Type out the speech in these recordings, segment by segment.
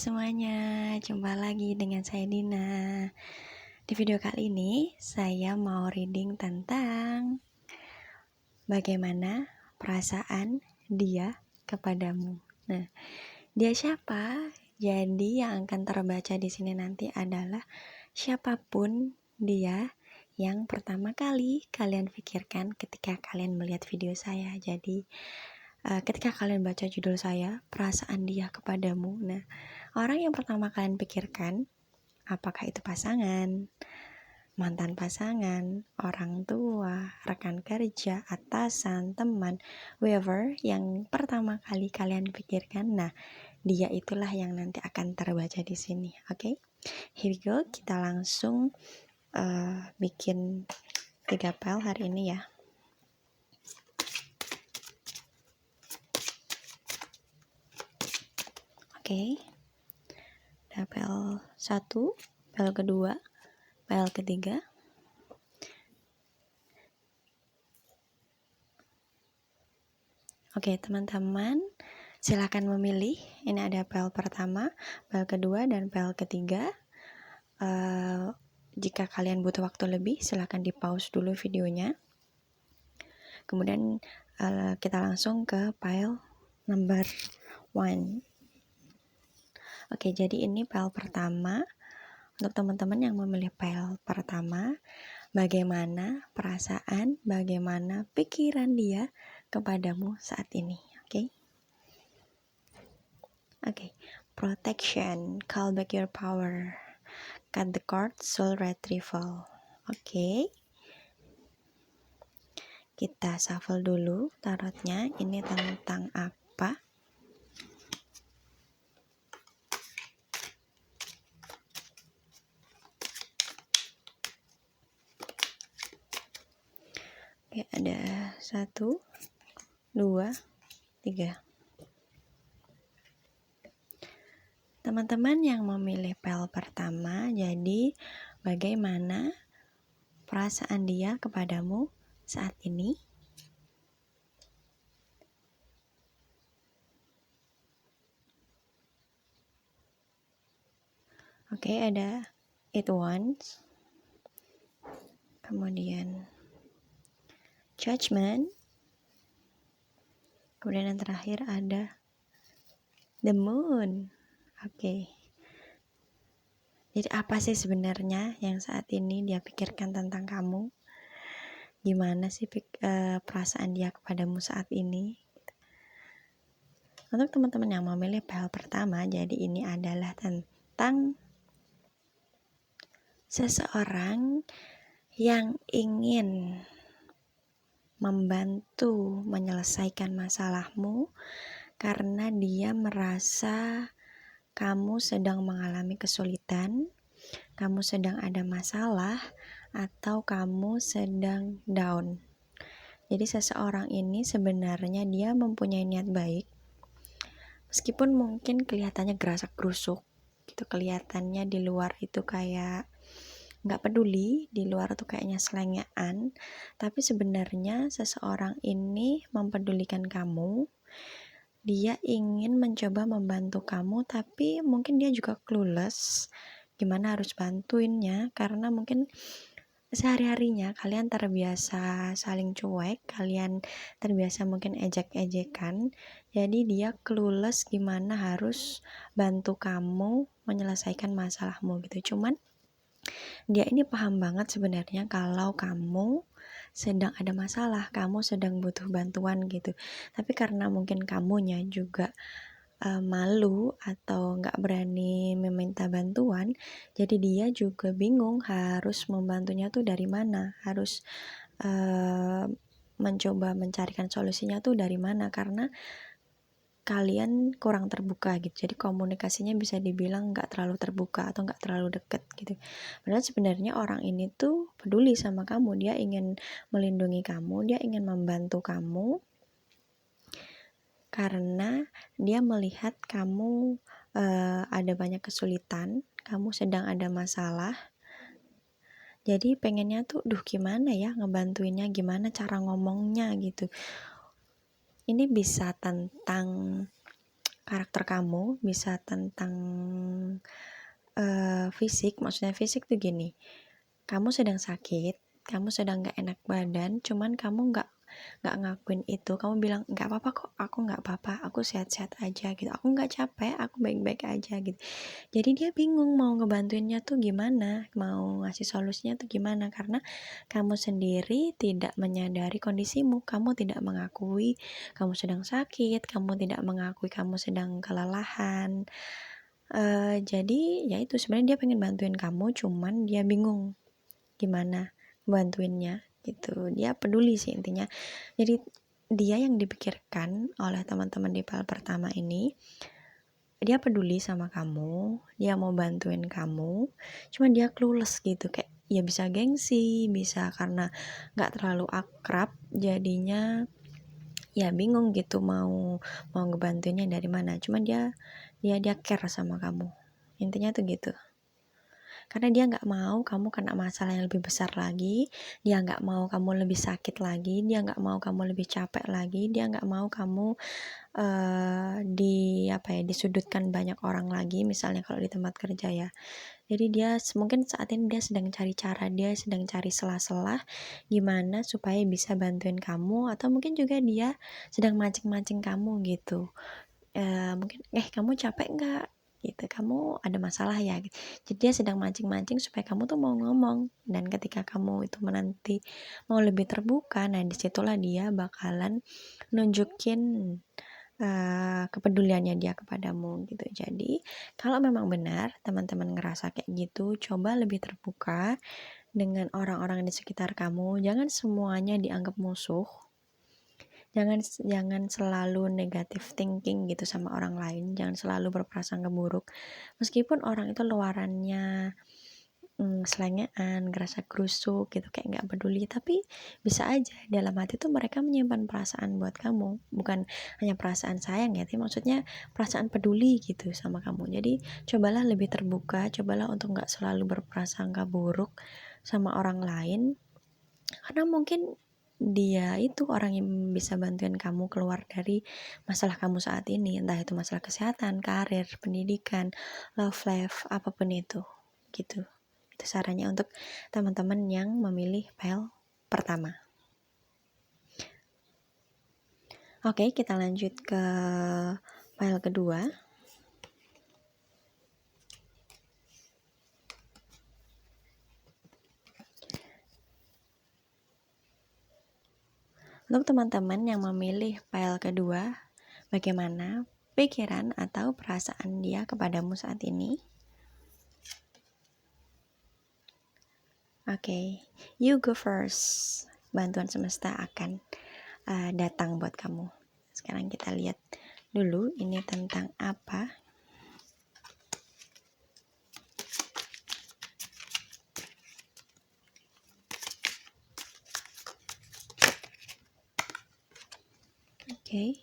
semuanya, jumpa lagi dengan saya Dina. Di video kali ini saya mau reading tentang bagaimana perasaan dia kepadamu. Nah, dia siapa? Jadi yang akan terbaca di sini nanti adalah siapapun dia yang pertama kali kalian pikirkan ketika kalian melihat video saya. Jadi ketika kalian baca judul saya, perasaan dia kepadamu. Nah, orang yang pertama kalian pikirkan, apakah itu pasangan, mantan pasangan, orang tua, rekan kerja, atasan, teman, whoever yang pertama kali kalian pikirkan. Nah, dia itulah yang nanti akan terbaca di sini. Oke, here we go. Kita langsung bikin 3 file hari ini ya. Oke. Ada file 1, file kedua, file ketiga. Oke, teman-teman, silakan memilih. Ini ada file pertama, file kedua, dan file ketiga. Jika kalian butuh waktu lebih, silakan di pause dulu videonya. Kemudian kita langsung ke file number 1. Oke, jadi ini file pertama. Untuk teman-teman yang memilih file pertama, bagaimana perasaan, bagaimana pikiran dia kepadamu saat ini. Oke. Protection, call back your power, cut the cord, soul retrieval. Oke. Kita shuffle dulu tarotnya, ini tentang apa? Oke, ada 1, 2, 3. Teman-teman yang memilih file pertama, jadi bagaimana perasaan dia kepadamu saat ini? Oke, ada it wants, kemudian judgment, kemudian yang terakhir ada the moon. Oke. Jadi apa sih sebenarnya yang saat ini dia pikirkan tentang kamu? Gimana sih perasaan dia kepadamu saat ini? Untuk teman-teman yang memilih file pertama, jadi ini adalah tentang seseorang yang ingin membantu menyelesaikan masalahmu karena dia merasa kamu sedang mengalami kesulitan, kamu sedang ada masalah, atau kamu sedang down. Jadi seseorang ini sebenarnya dia mempunyai niat baik, meskipun mungkin kelihatannya gerasak-gerusuk gitu, kelihatannya di luar itu kayak nggak peduli, di luar tuh kayaknya selengean, tapi sebenarnya seseorang ini mempedulikan kamu. Dia ingin mencoba membantu kamu, tapi mungkin dia juga clueless gimana harus bantuinnya, karena mungkin sehari-harinya kalian terbiasa saling cuek, kalian terbiasa mungkin ejek-ejekan, jadi dia clueless gimana harus bantu kamu menyelesaikan masalahmu gitu. Cuman dia ini paham banget sebenarnya kalau kamu sedang ada masalah, kamu sedang butuh bantuan gitu. Tapi karena mungkin kamunya juga malu atau nggak berani meminta bantuan, jadi dia juga bingung harus membantunya tuh dari mana, harus mencoba mencarikan solusinya tuh dari mana, karena kalian kurang terbuka gitu. Jadi komunikasinya bisa dibilang nggak terlalu terbuka atau nggak terlalu deket gitu. Padahal sebenarnya orang ini tuh peduli sama kamu, dia ingin melindungi kamu, dia ingin membantu kamu, karena dia melihat kamu ada banyak kesulitan, kamu sedang ada masalah. Jadi pengennya tuh, gimana ya ngebantuinnya, gimana cara ngomongnya gitu. Ini bisa tentang karakter kamu, bisa tentang fisik. Maksudnya fisik tuh gini, kamu sedang sakit, kamu sedang gak enak badan, cuman kamu nggak ngakuin itu, kamu bilang nggak apa-apa kok, aku nggak apa-apa, aku sehat-sehat aja gitu, aku nggak capek, aku baik-baik aja gitu. Jadi dia bingung mau ngebantuinnya tuh gimana, mau ngasih solusinya tuh gimana, karena kamu sendiri tidak menyadari kondisimu, kamu tidak mengakui kamu sedang sakit, kamu tidak mengakui kamu sedang kelelahan. Jadi ya itu sebenarnya dia pengen bantuin kamu, cuman dia bingung gimana bantuinnya gitu. Dia peduli sih intinya. Jadi dia yang dipikirkan oleh teman-teman di PL pertama ini, dia peduli sama kamu, dia mau bantuin kamu, cuman dia clueless gitu, kayak ya bisa gengsi, bisa karena nggak terlalu akrab, jadinya ya bingung gitu mau ngebantuinnya dari mana. Cuman dia care sama kamu, intinya tuh gitu. Karena dia nggak mau kamu kena masalah yang lebih besar lagi, dia nggak mau kamu lebih sakit lagi, dia nggak mau kamu lebih capek lagi, dia nggak mau kamu disudutkan banyak orang lagi, misalnya kalau di tempat kerja ya. Jadi dia mungkin saat ini dia sedang cari cara, dia sedang cari sela-sela gimana supaya bisa bantuin kamu, atau mungkin juga dia sedang mancing-mancing kamu gitu. Mungkin kamu capek nggak gitu, kamu ada masalah ya gitu. Jadi dia sedang mancing-mancing supaya kamu tuh mau ngomong, dan ketika kamu itu menanti mau lebih terbuka, nah disitulah dia bakalan nunjukin kepeduliannya dia kepadamu gitu. Jadi kalau memang benar teman-teman ngerasa kayak gitu, coba lebih terbuka dengan orang-orang di sekitar kamu. Jangan semuanya dianggap musuh, jangan selalu negative thinking gitu sama orang lain, jangan selalu berprasangka buruk meskipun orang itu luarannya selengean, ngerasa krusuk gitu, kayak nggak peduli, tapi bisa aja dalam hati tuh mereka menyimpan perasaan buat kamu, bukan hanya perasaan sayang ya, tapi maksudnya perasaan peduli gitu sama kamu. Jadi cobalah lebih terbuka, cobalah untuk nggak selalu berprasangka buruk sama orang lain, karena mungkin dia itu orang yang bisa bantuin kamu keluar dari masalah kamu saat ini, entah itu masalah kesehatan, karir, pendidikan, love life, apapun itu gitu. Itu sarannya untuk teman-teman yang memilih PL pertama. Oke, kita lanjut ke PL kedua. Untuk teman-teman yang memilih PL kedua, bagaimana pikiran atau perasaan dia kepadamu saat ini? Oke, you go first. Bantuan semesta akan datang buat kamu. Sekarang kita lihat dulu ini tentang apa. Oke.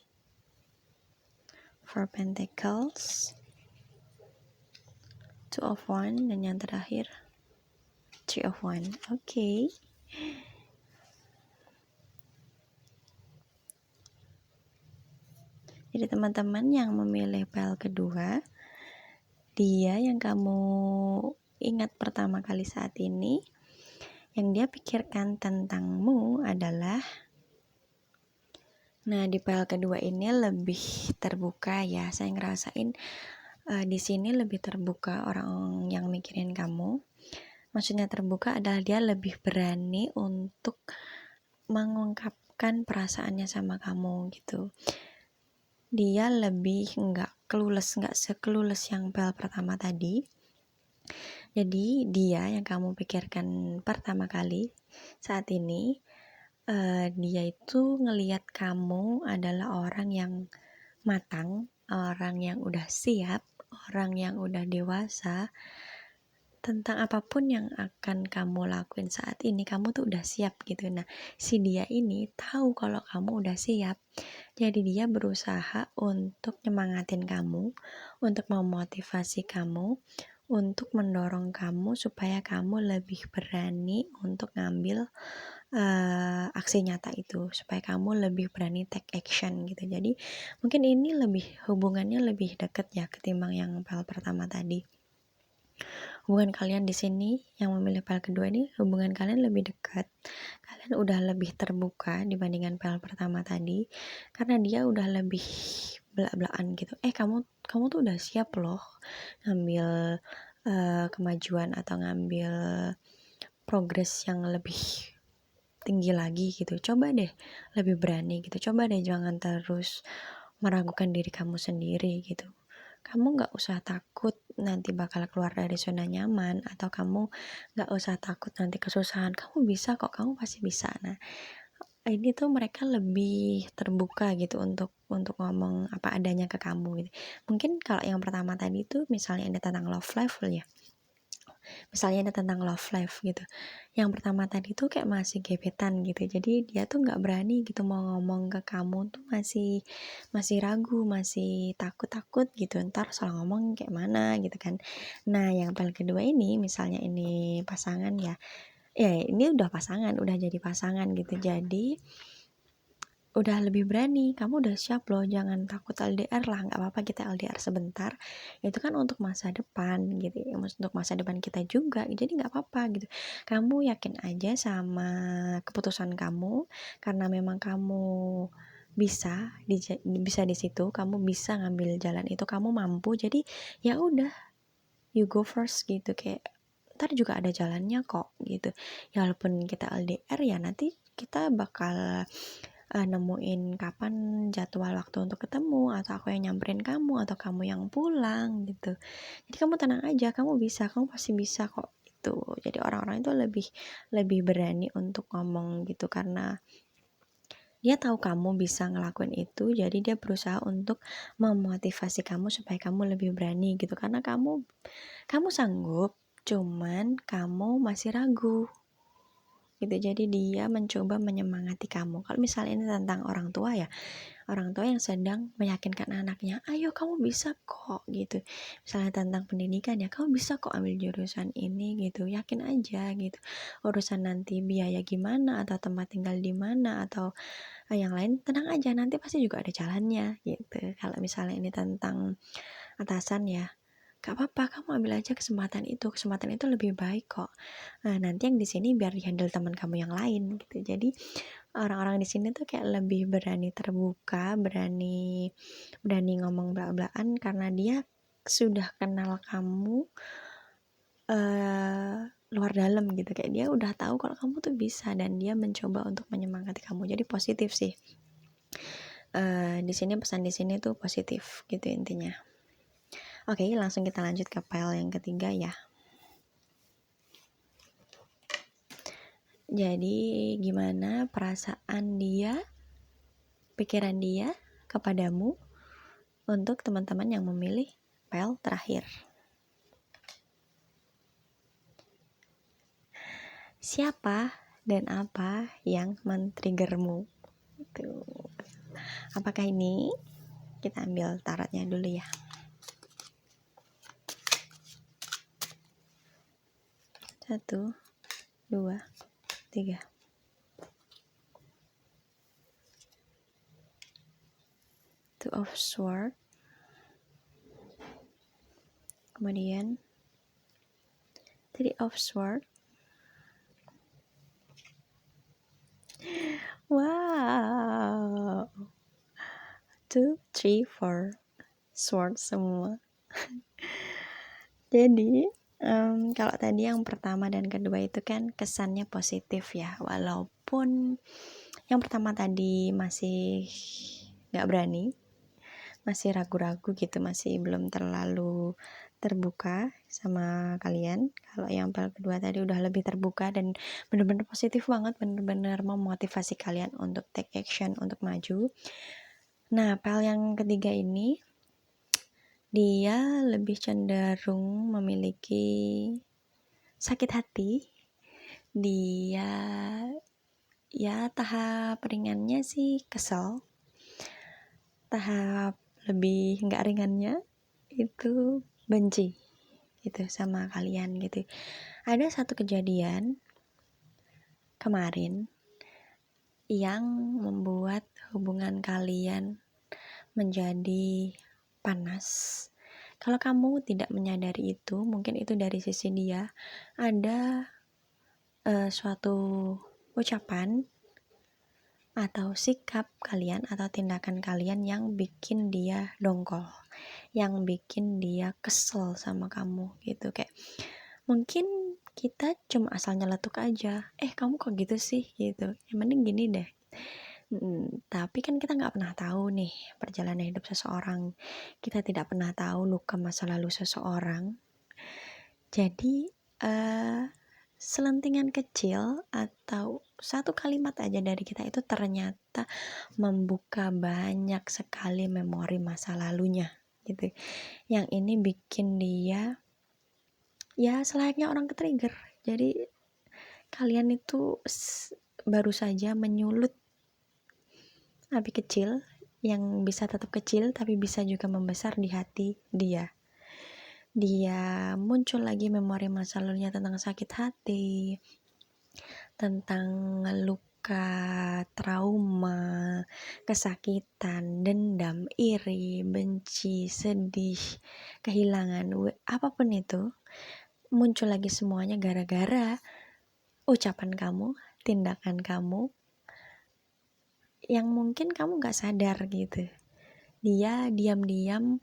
Four Pentacles, Two of Wands, dan yang terakhir Three of Wands. Oke. Jadi teman-teman yang memilih PL kedua, dia yang kamu ingat pertama kali saat ini, yang dia pikirkan tentangmu adalah, nah di PL kedua ini lebih terbuka ya. Saya ngerasain di sini lebih terbuka orang yang mikirin kamu. Maksudnya terbuka adalah dia lebih berani untuk mengungkapkan perasaannya sama kamu gitu. Dia lebih nggak se-clueless yang PL pertama tadi. Jadi dia yang kamu pikirkan pertama kali saat ini, dia itu ngelihat kamu adalah orang yang matang, orang yang udah siap, orang yang udah dewasa. Tentang apapun yang akan kamu lakuin saat ini, kamu tuh udah siap gitu. Nah, si dia ini tahu kalau kamu udah siap. Jadi dia berusaha untuk nyemangatin kamu, untuk memotivasi kamu, untuk mendorong kamu supaya kamu lebih berani untuk ngambil aksi nyata itu, supaya kamu lebih berani take action gitu. Jadi mungkin ini hubungannya lebih dekat ya ketimbang yang pel pertama tadi. Hubungan kalian di sini yang memilih pel kedua ini, hubungan kalian lebih dekat. Kalian udah lebih terbuka dibandingkan pel pertama tadi, karena dia udah lebih belak-belakan gitu. Kamu tuh udah siap loh ngambil kemajuan atau ngambil progres yang lebih tinggi lagi gitu. Coba deh lebih berani gitu. Coba deh jangan terus meragukan diri kamu sendiri gitu. Kamu gak usah takut nanti bakal keluar dari zona nyaman, atau kamu gak usah takut nanti kesusahan. Kamu bisa kok, kamu pasti bisa. Nah, ini tuh mereka lebih terbuka gitu untuk ngomong apa adanya ke kamu gitu. Mungkin kalau yang pertama tadi tuh misalnya ada tentang love life ya. Misalnya ada tentang love life gitu. Yang pertama tadi tuh kayak masih gebetan gitu. Jadi dia tuh nggak berani gitu mau ngomong ke kamu tuh masih ragu, masih takut gitu. Ntar salah ngomong kayak mana gitu kan. Nah, yang paling kedua ini misalnya ini pasangan ya. Ya, ini udah pasangan, udah jadi pasangan gitu. Jadi udah lebih berani, kamu udah siap loh, jangan takut LDR lah, nggak apa-apa kita LDR sebentar, itu kan untuk masa depan gitu ya, untuk masa depan kita juga, jadi nggak apa-apa gitu. Kamu yakin aja sama keputusan kamu, karena memang kamu bisa di situ, kamu bisa ngambil jalan itu, kamu mampu, jadi ya udah, you go first gitu, kayak ntar juga ada jalannya kok gitu. Ya walaupun kita LDR ya nanti kita bakal nemuin kapan jadwal waktu untuk ketemu, atau aku yang nyamperin kamu, atau kamu yang pulang gitu. Jadi kamu tenang aja, kamu bisa, kamu pasti bisa kok gitu. Jadi orang-orang itu lebih berani untuk ngomong gitu, karena dia tahu kamu bisa ngelakuin itu, jadi dia berusaha untuk memotivasi kamu supaya kamu lebih berani gitu, karena kamu sanggup, cuman kamu masih ragu gitu. Jadi dia mencoba menyemangati kamu. Kalau misalnya ini tentang orang tua ya, orang tua yang sedang meyakinkan anaknya, ayo kamu bisa kok gitu. Misalnya tentang pendidikan ya, kamu bisa kok ambil jurusan ini gitu, yakin aja gitu. Urusan nanti biaya gimana, atau tempat tinggal di mana, atau yang lain, tenang aja, nanti pasti juga ada jalannya gitu. Kalau misalnya ini tentang atasan ya, gak apa-apa, kamu ambil aja kesempatan itu lebih baik kok. Nah, nanti yang di sini biar dihandle teman kamu yang lain gitu. Jadi orang-orang di sini tuh kayak lebih berani terbuka, berani ngomong belak-belakan, karena dia sudah kenal kamu luar dalam gitu. Kayak dia udah tahu kalau kamu tuh bisa, dan dia mencoba untuk menyemangati kamu. Jadi positif sih. Di sini pesan di sini tuh positif gitu intinya. Oke, langsung kita lanjut ke file yang ketiga ya. Jadi gimana perasaan dia, pikiran dia kepadamu untuk teman-teman yang memilih file terakhir. Siapa dan apa yang men-triggermu? Apakah ini? Kita ambil tarotnya dulu ya. Satu, dua, tiga. Two of Swords. Kemudian Three of Swords. Wow. 2, 3, 4 Swords semua. Jadi kalau tadi yang pertama dan kedua itu kan kesannya positif ya, walaupun yang pertama tadi masih gak berani, masih ragu-ragu gitu, masih belum terlalu terbuka sama kalian. Kalau yang kedua tadi udah lebih terbuka dan bener-bener positif banget, bener-bener memotivasi kalian untuk take action, untuk maju. Nah, pel yang ketiga ini dia lebih cenderung memiliki sakit hati. Dia ya tahap ringannya sih kesel, tahap lebih nggak ringannya itu benci. gitu sama kalian gitu. Ada satu kejadian kemarin yang membuat hubungan kalian menjadi panas. Kalau kamu tidak menyadari itu, mungkin itu dari sisi dia ada suatu ucapan atau sikap kalian atau tindakan kalian yang bikin dia dongkol, yang bikin dia kesel sama kamu gitu. Kayak mungkin kita cuma asal nyeletuk aja, kamu kok gitu sih gitu, yang mending gini deh. Tapi kan kita nggak pernah tahu nih perjalanan hidup seseorang, kita tidak pernah tahu luka masa lalu seseorang. Jadi selentingan kecil atau satu kalimat aja dari kita itu ternyata membuka banyak sekali memori masa lalunya gitu. Yang ini bikin dia ya selayaknya orang ke-trigger. Jadi kalian itu baru saja menyulut api kecil yang bisa tetap kecil tapi bisa juga membesar di hati dia. Dia muncul lagi memori masa lalunya tentang sakit hati, tentang luka, trauma, kesakitan, dendam, iri, benci, sedih, kehilangan, apapun itu, muncul lagi semuanya gara-gara ucapan kamu, tindakan kamu, yang mungkin kamu gak sadar gitu. Dia diam-diam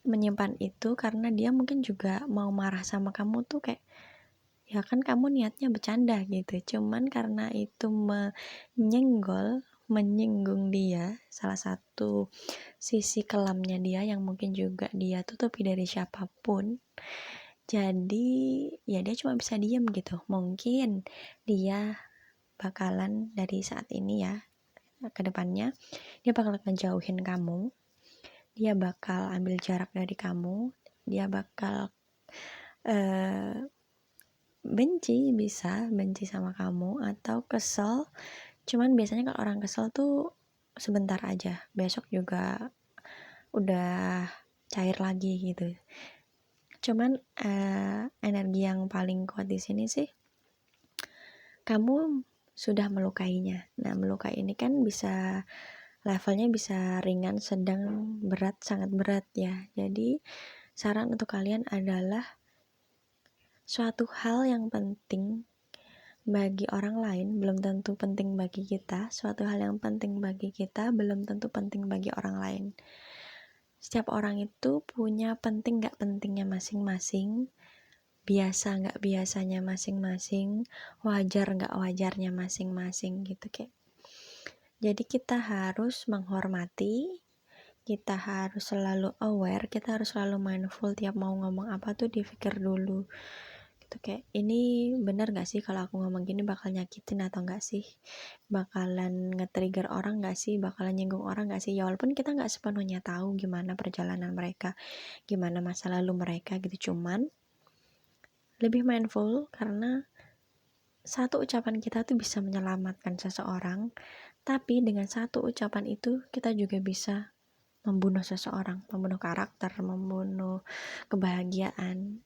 menyimpan itu karena dia mungkin juga mau marah sama kamu tuh kayak, ya kan kamu niatnya bercanda gitu, cuman karena itu menyinggung dia, salah satu sisi kelamnya dia yang mungkin juga dia tutupi dari siapapun, jadi ya dia cuma bisa diam gitu. Mungkin dia bakalan dari saat ini ya ke depannya dia bakal ngejauhin kamu, dia bakal ambil jarak dari kamu, dia bakal benci sama kamu atau kesel. Cuman biasanya kalau orang kesel tuh sebentar aja, besok juga udah cair lagi gitu. Cuman energi yang paling kuat di sini sih kamu sudah melukainya. Nah, melukai ini kan bisa levelnya bisa ringan, sedang, berat, sangat berat ya. Jadi saran untuk kalian adalah suatu hal yang penting bagi orang lain belum tentu penting bagi kita. Suatu hal yang penting bagi kita belum tentu penting bagi orang lain. Setiap orang itu punya penting gak pentingnya masing-masing, biasa gak biasanya masing-masing, wajar gak wajarnya masing-masing gitu kayak. Jadi kita harus menghormati, kita harus selalu aware, kita harus selalu mindful tiap mau ngomong apa tuh dipikir dulu gitu. Kayak ini bener gak sih kalau aku ngomong gini bakal nyakitin atau gak sih, bakalan nge-trigger orang gak sih, bakalan nyinggung orang gak sih. Ya walaupun kita gak sepenuhnya tahu gimana perjalanan mereka, gimana masa lalu mereka gitu, cuman lebih mindful karena satu ucapan kita tuh bisa menyelamatkan seseorang. Tapi dengan satu ucapan itu kita juga bisa membunuh seseorang, membunuh karakter, membunuh kebahagiaan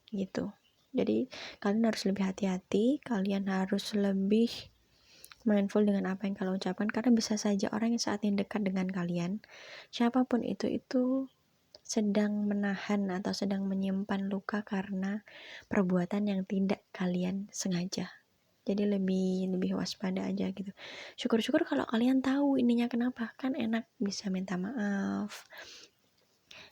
gitu. Jadi kalian harus lebih hati-hati, kalian harus lebih mindful dengan apa yang kalian ucapkan, karena bisa saja orang yang saat ini dekat dengan kalian, siapapun itu sedang menahan atau sedang menyimpan luka karena perbuatan yang tidak kalian sengaja. Jadi lebih waspada aja gitu. Syukur-syukur kalau kalian tahu ininya kenapa, kan enak bisa minta maaf,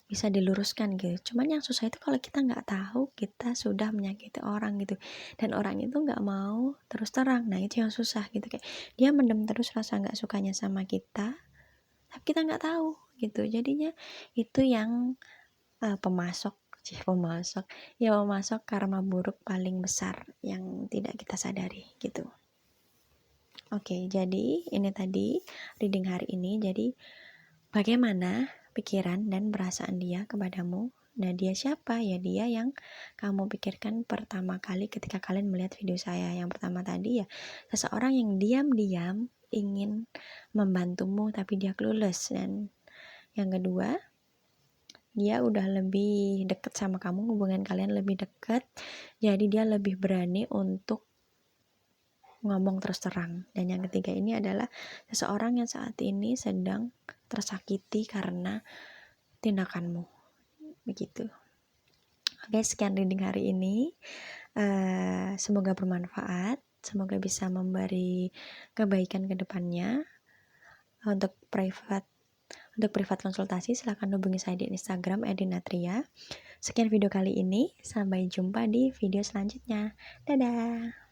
bisa diluruskan gitu. Cuman yang susah itu kalau kita nggak tahu kita sudah menyakiti orang gitu, dan orang itu nggak mau terus terang. Nah itu yang susah gitu, kayak dia mendem terus rasa nggak sukanya sama kita, tapi kita nggak tahu gitu. Jadinya itu yang pemasok karma buruk paling besar yang tidak kita sadari gitu. Oke, jadi ini tadi reading hari ini. Jadi bagaimana pikiran dan perasaan dia kepadamu? Nah, dia siapa? Ya dia yang kamu pikirkan pertama kali ketika kalian melihat video saya. Yang pertama tadi ya seseorang yang diam-diam ingin membantumu tapi dia clueless. Dan yang kedua, dia udah lebih deket sama kamu, hubungan kalian lebih deket, jadi dia lebih berani untuk ngomong terus terang. Dan yang ketiga ini adalah seseorang yang saat ini sedang tersakiti karena tindakanmu, begitu. Oke, sekian reading hari ini. Semoga bermanfaat, semoga bisa memberi kebaikan ke depannya. Untuk private konsultasi silahkan hubungi saya di Instagram @dinatria. Sekian video kali ini, sampai jumpa di video selanjutnya. Dadah.